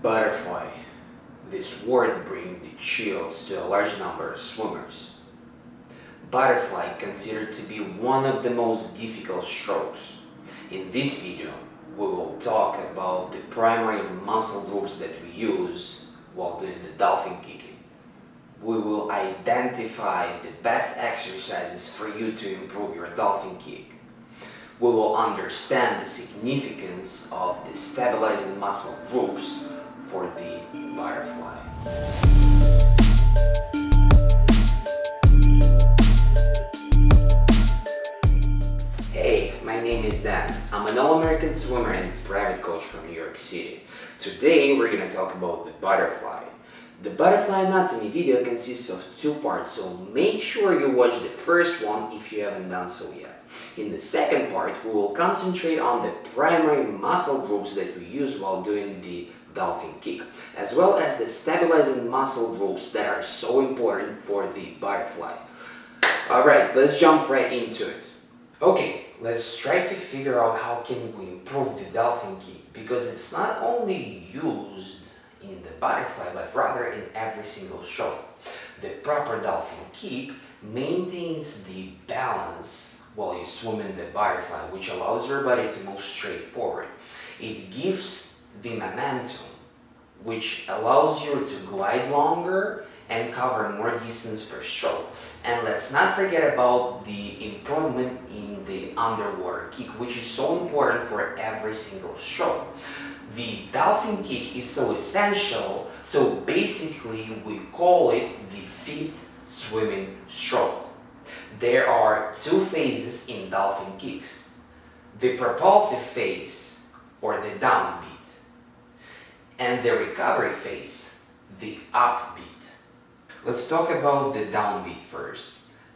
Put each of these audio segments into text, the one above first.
Butterfly. This word brings the chills to a large number of swimmers. Butterfly considered to be one of the most difficult strokes. In this video, we will talk about the primary muscle groups that we use while doing the dolphin kicking. We will identify the best exercises for you to improve your dolphin kick. We will understand the significance of the stabilizing muscle groups for the butterfly. Hey, my name is Dan. I'm an all-American swimmer and private coach from New York City. Today we're going to talk about the butterfly. The butterfly anatomy video consists of two parts, so make sure you watch the first one if you haven't done so yet. In the second part, we will concentrate on the primary muscle groups that we use while doing the dolphin kick, as well as the stabilizing muscle groups that are so important for the butterfly. Alright, let's jump right into it. Okay, let's try to figure out how can we improve the dolphin kick, because it's not only used in the butterfly but rather in every single stroke. The proper dolphin kick maintains the balance while you swim in the butterfly, which allows your body to move straight forward. It gives the momentum, which allows you to glide longer and cover more distance per stroke. And let's not forget about the improvement in the underwater kick, which is so important for every single stroke. The dolphin kick is so essential, so basically we call it the fifth swimming stroke. There are two phases in dolphin kicks: the propulsive phase, or the downbeat, and the recovery phase, the upbeat. Let's talk about the downbeat first.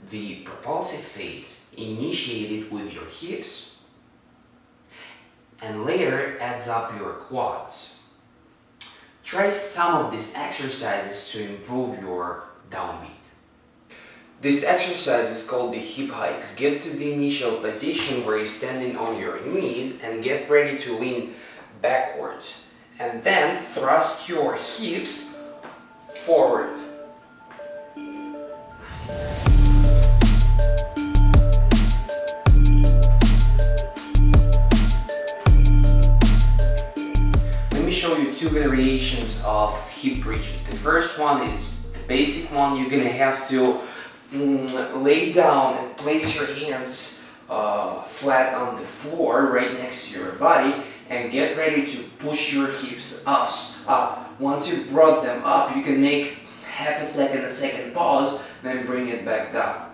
The propulsive phase initiated with your hips and later adds up your quads. Try some of these exercises to improve your downbeat. This exercise is called the hip hikes. Get to the initial position where you're standing on your knees and get ready to lean backwards. And then thrust your hips forward. Let me show you two variations of hip bridges. The first one is the basic one. You're gonna have to lay down and place your hands flat on the floor right next to your body and get ready to push your hips up. Once you brought them up, you can make half a second pause, then bring it back down.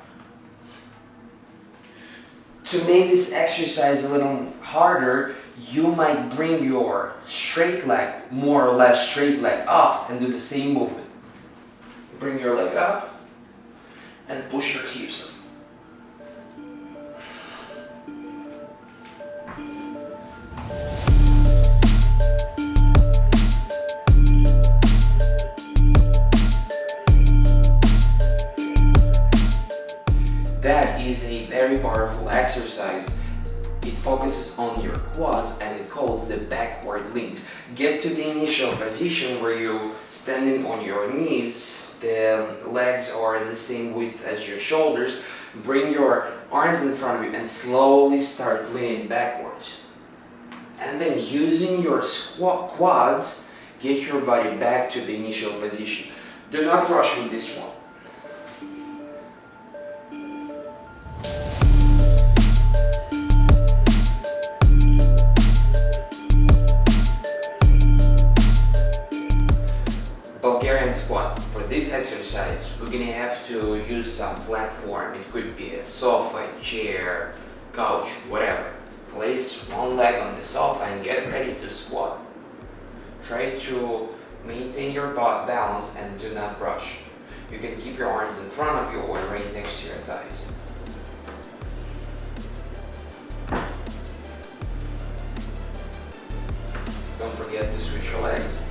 To make this exercise a little harder, you might bring your straight leg, more or less straight leg up, and do the same movement. Bring your leg up and push your hips up. That is a very powerful exercise. It focuses on your quads and it calls the backward leans. Get to the initial position where you're standing on your knees. The legs are in the same width as your shoulders. Bring your arms in front of you and slowly start leaning backwards. And then using your quads, get your body back to the initial position. Do not rush with this one. Bulgarian squat. For this exercise, we're gonna have to use some platform. It could be a sofa, chair, couch, whatever. Place one leg on the sofa and get ready to squat. Try to maintain your balance and do not rush. You can keep your arms in front of you or right next to your thighs. Don't forget to switch your legs.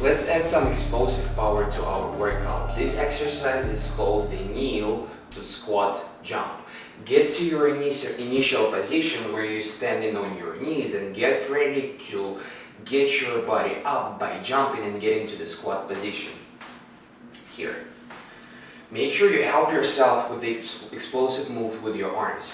Let's add some explosive power to our workout. This exercise exercise is called the kneel to squat jump. Get to your initial position where you're standing on your knees and get ready to get your body up by jumping and getting to the squat position. Here. Make sure you help yourself with the explosive move with your arms.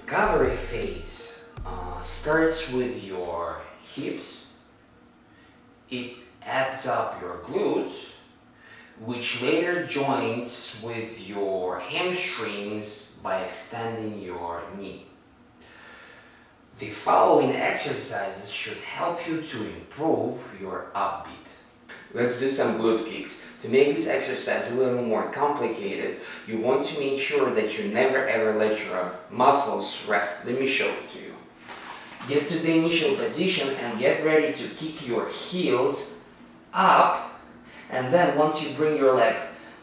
Recovery phase starts with your hips. It adds up your glutes, which later joins with your hamstrings by extending your knee. The following exercises should help you to improve your upbeat. Let's do some glute kicks. To make this exercise a little more complicated, you want to make sure that you never ever let your muscles rest. Let me show it to you. Get to the initial position and get ready to kick your heels up, and then once you bring your leg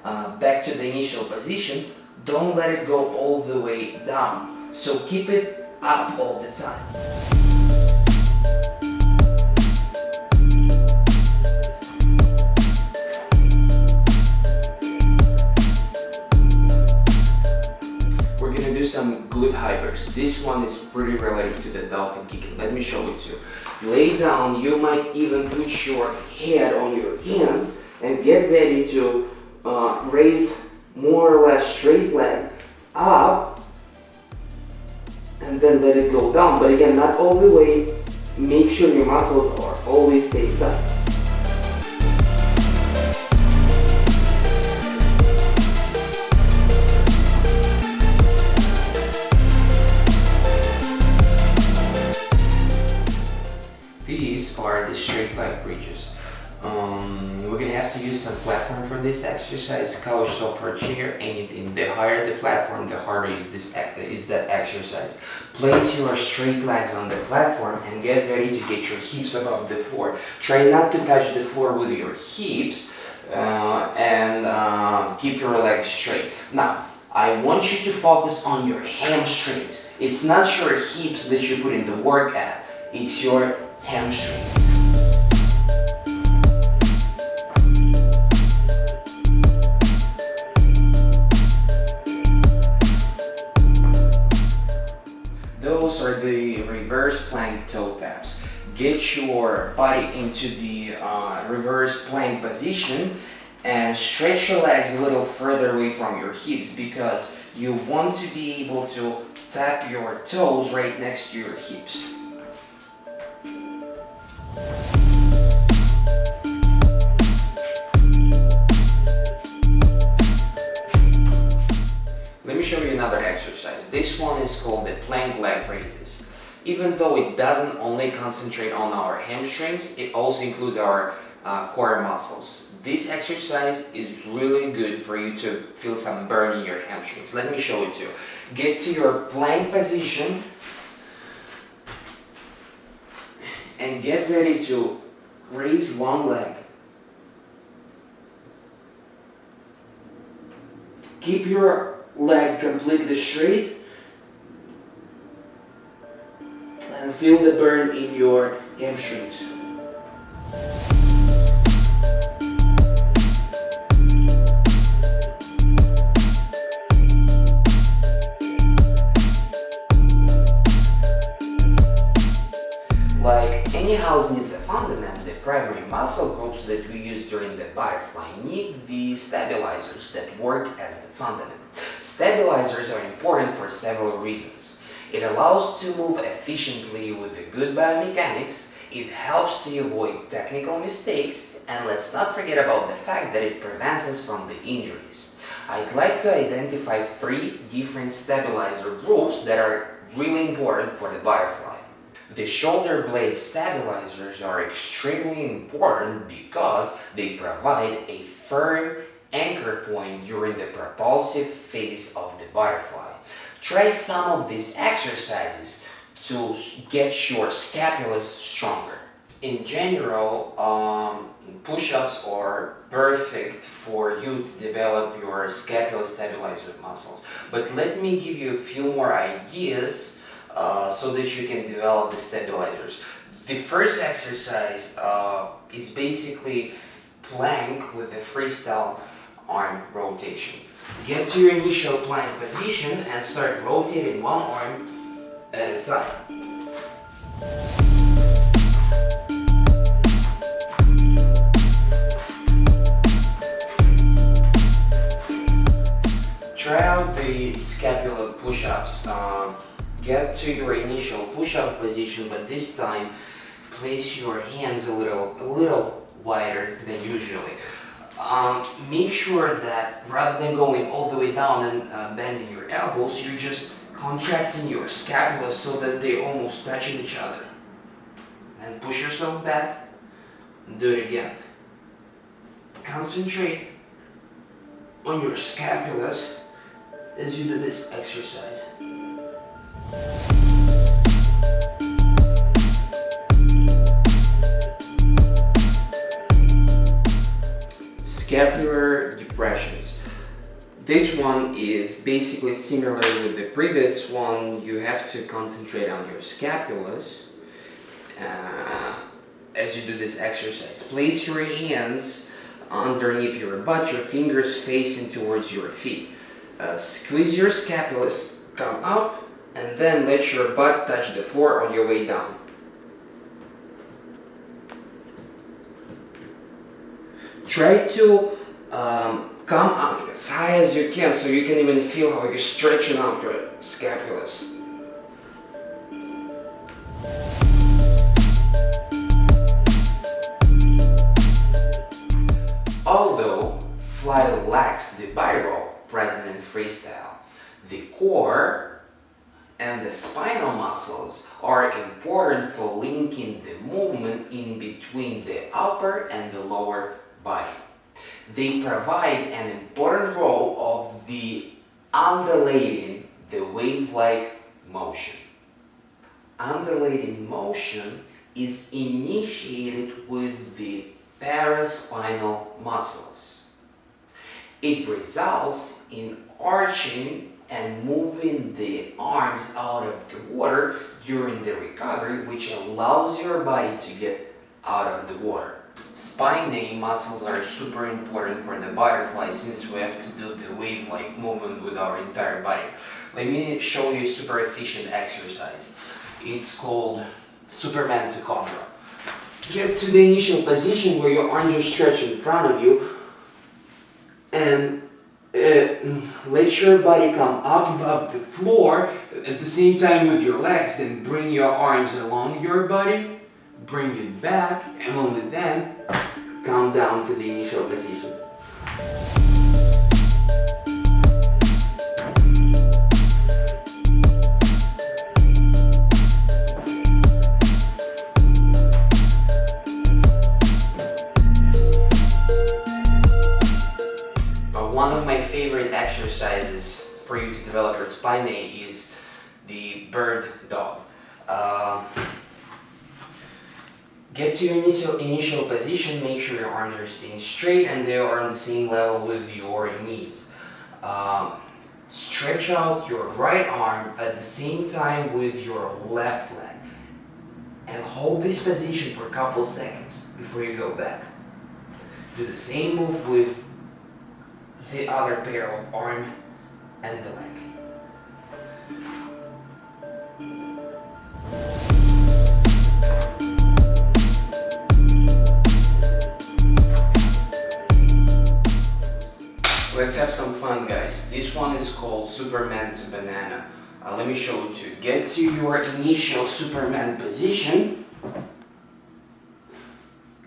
back to the initial position, don't let it go all the way down. So keep it up all the time. Some glute hypers. This one is pretty related to the dolphin kicking. Let me show it to you. Lay down, you might even put your head on your hands and get ready to raise more or less straight leg up and then let it go down. But again, not all the way. Make sure your muscles are always stay tight. These are the straight leg bridges. We're gonna have to use some platform for this exercise, couch, sofa, chair, anything. The higher the platform, the harder is that exercise. Place your straight legs on the platform and get ready to get your hips above the floor. Try not to touch the floor with your hips and keep your legs straight. Now, I want you to focus on your hamstrings. It's not your hips that you put in the work at, it's your hamstrings. Those are the reverse plank toe taps. Get your body into the reverse plank position and stretch your legs a little further away from your hips because you want to be able to tap your toes right next to your hips. Let me show you another exercise. This one is called the plank leg raises. Even though it doesn't only concentrate on our hamstrings, it also includes our core muscles. This exercise is really good for you to feel some burn in your hamstrings. Let me show it to you. Get to your plank position and get ready to raise one leg. Keep your leg completely straight and feel the burn in your hamstrings. Like any house needs a fundament, the primary muscle groups that we use during the butterfly need the stabilizers that work as the fundament. Stabilizers are important for several reasons. It allows to move efficiently with the good biomechanics, it helps to avoid technical mistakes, and let's not forget about the fact that it prevents us from the injuries. I'd like to identify 3 different stabilizer groups that are really important for the butterfly. The shoulder blade stabilizers are extremely important because they provide a firm anchor point during the propulsive phase of the butterfly. Try some of these exercises to get your scapulus stronger. In general, push-ups are perfect for you to develop your scapular stabilizer muscles. But let me give you a few more ideas so that you can develop the stabilizers. The first exercise is basically plank with the freestyle arm rotation. Get to your initial plank position and start rotating one arm at a time. Try out the scapular push-ups. Get to your initial push-up position, but this time place your hands a little wider than usually. Make sure that rather than going all the way down and bending your elbows, you're just contracting your scapula so that they almost touch each other. And push yourself back and do it again. Concentrate on your scapulas as you do this exercise. Scapular depressions. This one is basically similar with the previous one. You have to concentrate on your scapulas as you do this exercise. Place your hands underneath your butt, your fingers facing towards your feet. Squeeze your scapulas, come up, and then let your butt touch the floor on your way down. Try to come up as high as you can so you can even feel how you're stretching out your scapulas. Although fly lacks the body roll present in freestyle, the core and the spinal muscles are important for linking the movement in between the upper and the lower body. They provide an important role of the undulating, the wave-like motion. Undulating motion is initiated with the paraspinal muscles. It results in arching and moving the arms out of the water during the recovery, which allows your body to get out of the water. Spine muscles are super important for the butterfly since we have to do the wave-like movement with our entire body. Let me show you a super efficient exercise. It's called Superman to Cobra. Get to the initial position where your arms are stretched in front of you and let your body come up above the floor at the same time with your legs. Then bring your arms along your body. Bring it back, and only then come down to the initial position. One of my favorite exercises for you to develop your spine is the bird dog. Get to your initial position, make sure your arms are staying straight and they are on the same level with your knees. Stretch out your right arm at the same time with your left leg. And hold this position for a couple seconds before you go back. Do the same move with the other pair of arm and the leg. Let's have some fun, guys. This one is called Superman to Banana. Let me show it to you. Get to your initial Superman position.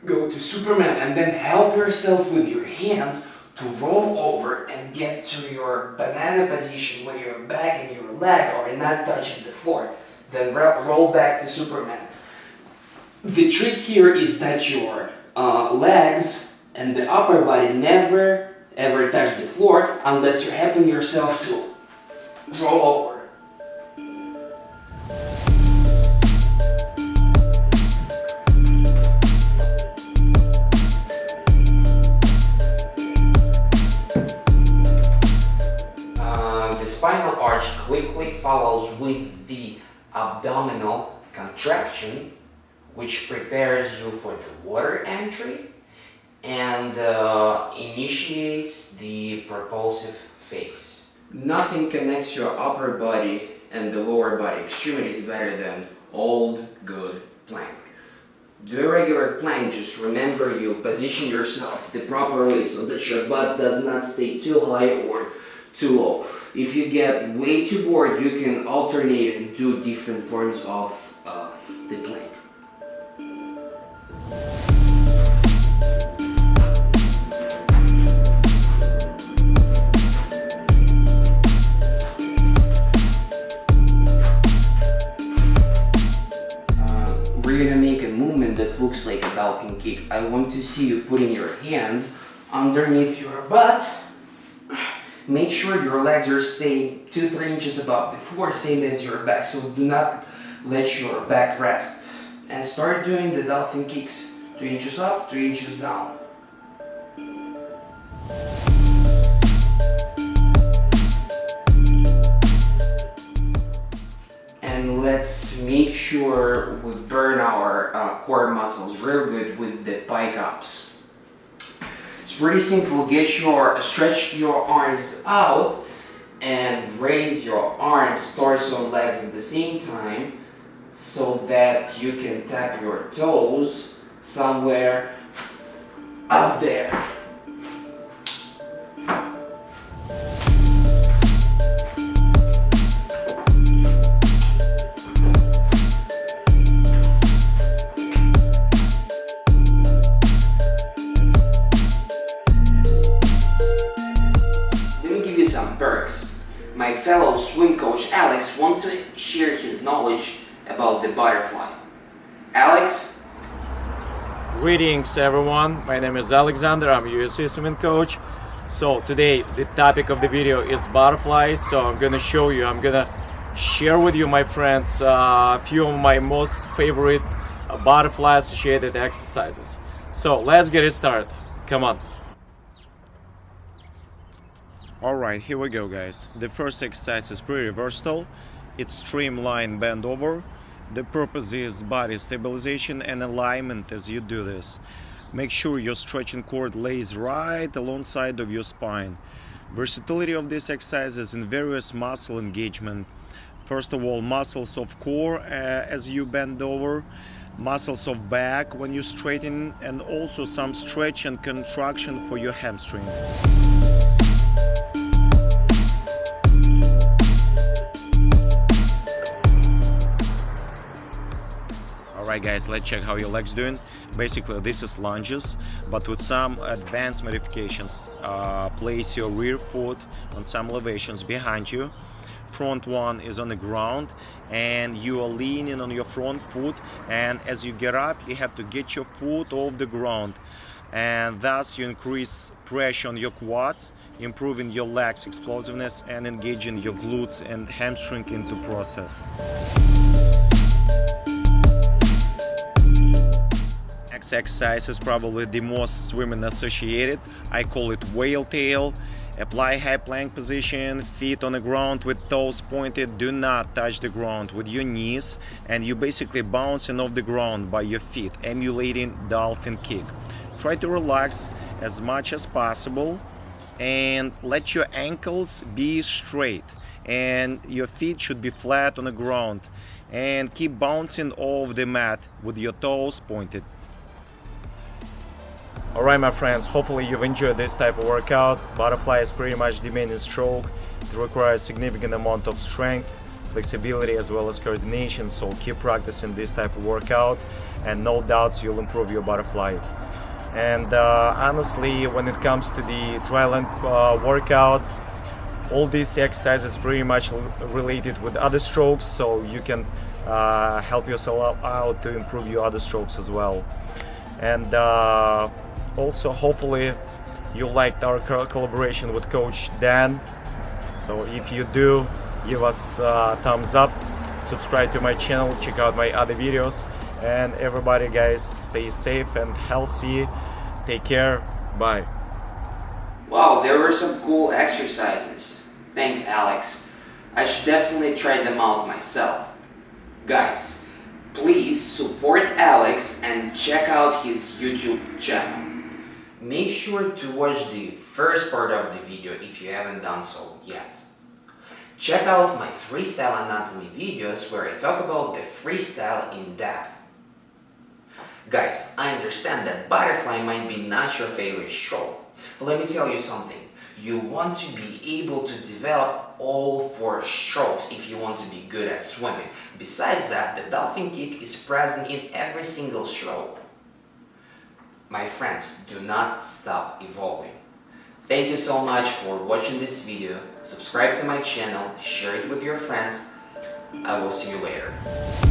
Go to Superman and then help yourself with your hands to roll over and get to your banana position where your back and your leg are not touching the floor. Then roll back to Superman. The trick here is that your legs and the upper body never ever touch the floor unless you're helping yourself to roll over. with the abdominal contraction, which prepares you for the water entry and initiates the propulsive phase. Nothing connects your upper body and the lower body extremities better than old good plank. Do a regular plank, just remember you position yourself the proper way so that your butt does not stay too high or too low. If you get way too bored, you can alternate and do different forms of the plank. We're gonna make a movement that looks like a dolphin kick. I want to see you putting your hands underneath your butt. Make sure your legs are staying 2-3 inches above the floor, same as your back, so do not let your back rest. And start doing the dolphin kicks. 2 inches up, 3 inches down. And let's make sure we burn our core muscles real good with the pike ups. It's pretty simple. Stretch your arms out and raise your arms, torso, and legs at the same time so that you can tap your toes somewhere up there. Some perks. My fellow swim coach Alex wants to share his knowledge about the butterfly. Alex? Greetings everyone, my name is Alexander, I'm USA swimming coach. So today the topic of the video is butterflies, so I'm gonna share with you, my friends, a few of my most favorite butterfly associated exercises. So let's get it started, come on. Alright, here we go guys. The first exercise is pretty versatile. It's streamline bend over. The purpose is body stabilization and alignment as you do this. Make sure your stretching cord lays right alongside of your spine. Versatility of this exercise is in various muscle engagement. First of all, muscles of core as you bend over, muscles of back when you straighten, and also some stretch and contraction for your hamstrings. Alright guys, let's check how your legs doing. Basically this is lunges, but with some advanced modifications. Place your rear foot on some elevations behind you. Front one is on the ground and you are leaning on your front foot, and as you get up you have to get your foot off the ground, and thus you increase pressure on your quads, improving your legs explosiveness and engaging your glutes and hamstring into process. Next exercise is probably the most swimming associated. I call it whale tail. Apply high plank position, feet on the ground with toes pointed. Do not touch the ground with your knees, and you basically bouncing off the ground by your feet, emulating dolphin kick. Try to relax as much as possible and let your ankles be straight, and your feet should be flat on the ground, and keep bouncing off the mat with your toes pointed. Alright my friends, hopefully you've enjoyed this type of workout. Butterfly is pretty much the main stroke. It requires significant amount of strength, flexibility as well as coordination, so keep practicing this type of workout and no doubts you'll improve your butterfly. And honestly, when it comes to the Dryland workout, all these exercises pretty much related with other strokes, so you can help yourself out to improve your other strokes as well. And also hopefully you liked our collaboration with Coach Dan. So if you do, give us a thumbs up, subscribe to my channel, check out my other videos, and everybody guys, stay safe and healthy, take care, bye. Wow, there were some cool exercises. Thanks Alex. I should definitely try them out myself. Guys, please support Alex and check out his YouTube channel. Make sure to watch the first part of the video if you haven't done so yet. Check out my freestyle anatomy videos where I talk about the freestyle in depth. Guys, I understand that butterfly might be not your favorite stroke, but let me tell you something. You want to be able to develop all 4 strokes if you want to be good at swimming. Besides that, the dolphin kick is present in every single stroke. My friends, do not stop evolving. Thank you so much for watching this video. Subscribe to my channel, share it with your friends. I will see you later.